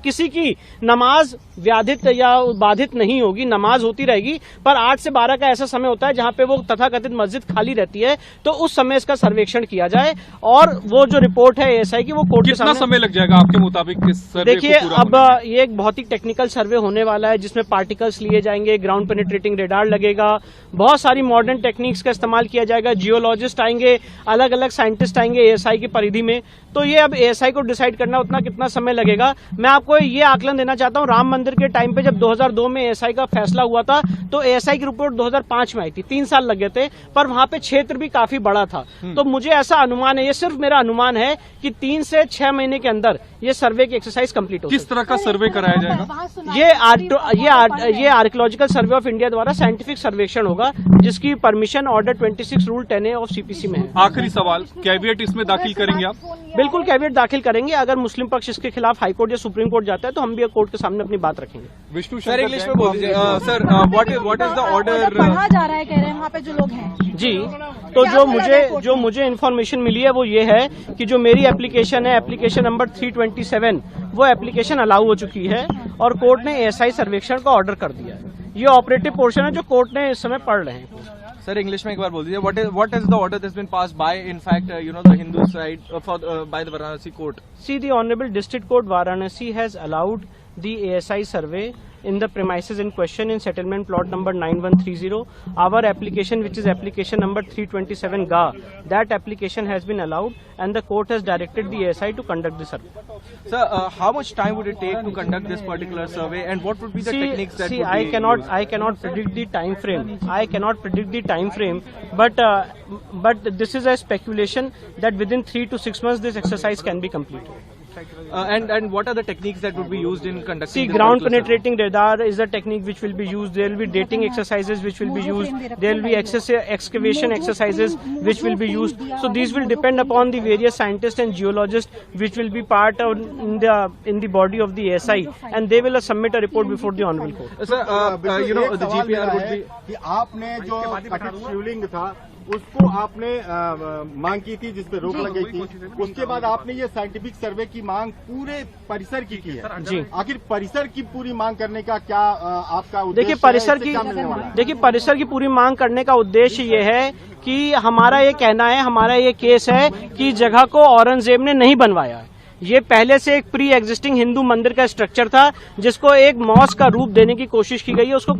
किसी की नमाज व्याधित या बाधित नहीं होगी, नमाज होती रहेगी, पर 8 से 12 का ऐसा समय होता है जहां पे वो तथाकथित मस्जिद खाली रहती है, तो उस समय इसका सर्वेक्षण किया जाए और वो जो रिपोर्ट है एएसआई की वो कोर्ट के सामने। कितना समय लग जाएगा आपके मुताबिक इस सर्वे को देखिए, पूरा अब ये एक बहुत ही टेक्निकल सर्वे होने वाला है जिसमें पार्टिकल्स लिए जाएंगे, ग्राउंड पेनिट्रेटिंग रेडार लगेगा, बहुत सारी मॉडर्न टेक्निक्स का इस्तेमाल किया जाएगा, जियोलॉजिस्ट आएंगे, अलग अलग साइंटिस्ट आएंगे एएसआई की परिधि में। तो ये अब एएसआई को डिसाइड करना उतना कितना समय लगेगा। मैं आपको ये आकलन देना चाहता हूँ, राम मंदिर के टाइम पे जब 2002 में एएसआई का फैसला हुआ था तो एएसआई की रिपोर्ट 2005 में आई थी, 3 साल लगे थे, पर वहां पे क्षेत्र भी काफी बड़ा था। तो मुझे ऐसा अनुमान है, ये सिर्फ मेरा अनुमान है कि 3 से 6 महीने के अंदर ये सर्वे की एक्सरसाइज कंप्लीट हो। किस तरह का सर्वे कराया जाएगा? ये आर्कियोलॉजिकल सर्वे ऑफ इंडिया द्वारा साइंटिफिक सर्वेक्षण होगा जिसकी permission order 26 rule 10A of CPC में है। आखिरी सवाल, कैविएट इसमें दाखिल करेंगे आप? बिल्कुल कैविएट दाखिल करेंगे। अगर मुस्लिम पक्ष इसके खिलाफ हाईकोर्ट या सुप्रीम कोर्ट जाता है तो हम भी कोर्ट के सामने अपनी बात रखेंगे। विष्णु सर, इंग्लिश में बोल दीजिए। Sir, what is the order पढ़ा जा रहा है, कह रहे हैं वहाँ पे जो लोग हैं जी। तो जो मुझे इन्फॉर्मेशन मिली है वो ये है कि जो मेरी एप्लीकेशन है, एप्लीकेशन नंबर 327, वो एप्लीकेशन अलाउ हो चुकी है और कोर्ट ने एएसआई सर्वेक्षण का ऑर्डर कर दिया है। ये ऑपरेटिव पोर्शन है जो कोर्ट ने इस समय पढ़ रहे हैं। सर, इंग्लिश में एक बार बोल दीजिए। What is the order that's been passed by in fact the Hindu side for by the Varanasi court? See, the Honorable District Court Varanasi has allowed the ASI survey in the premises in question in settlement plot number 9130. Our application, which is application number 327 GA, that application has been allowed and the court has directed the ASI to conduct the survey. Sir, how much time would it take to conduct this particular survey and what would be the techniques that would be used? I cannot predict the time frame. I cannot predict the time frame, but this is a speculation that within 3 to 6 months this exercise can be completed. And what are the techniques that would be used in conducting? See, ground penetrating radar is the technique which will be used. There will be dating exercises which will be used. There will be excavation exercises which will be used. So these will depend upon the various scientists and geologists which will be part of in the body of the ASI, and they will submit a report before the honorable court. Sir, the GPR would be कि आपने जो कथित शिवलिंग था उसको आपने मांग की थी, जिसपे रोक लग गई थी। उसके बाद आपने ये साइंटिफिक सर्वे की मांग पूरे परिसर की है जी। आखिर परिसर की पूरी मांग करने का क्या आपका उद्देश्य? देखिए, परिसर की पूरी मांग करने का उद्देश्य ये है कि हमारा ये कहना है, हमारा ये केस है कि जगह को औरंगजेब ने नहीं बनवाया है। ये पहले से एक प्री एग्जिस्टिंग हिंदू मंदिर का स्ट्रक्चर था जिसको एक मॉस्क का रूप देने की कोशिश की गई है। उसको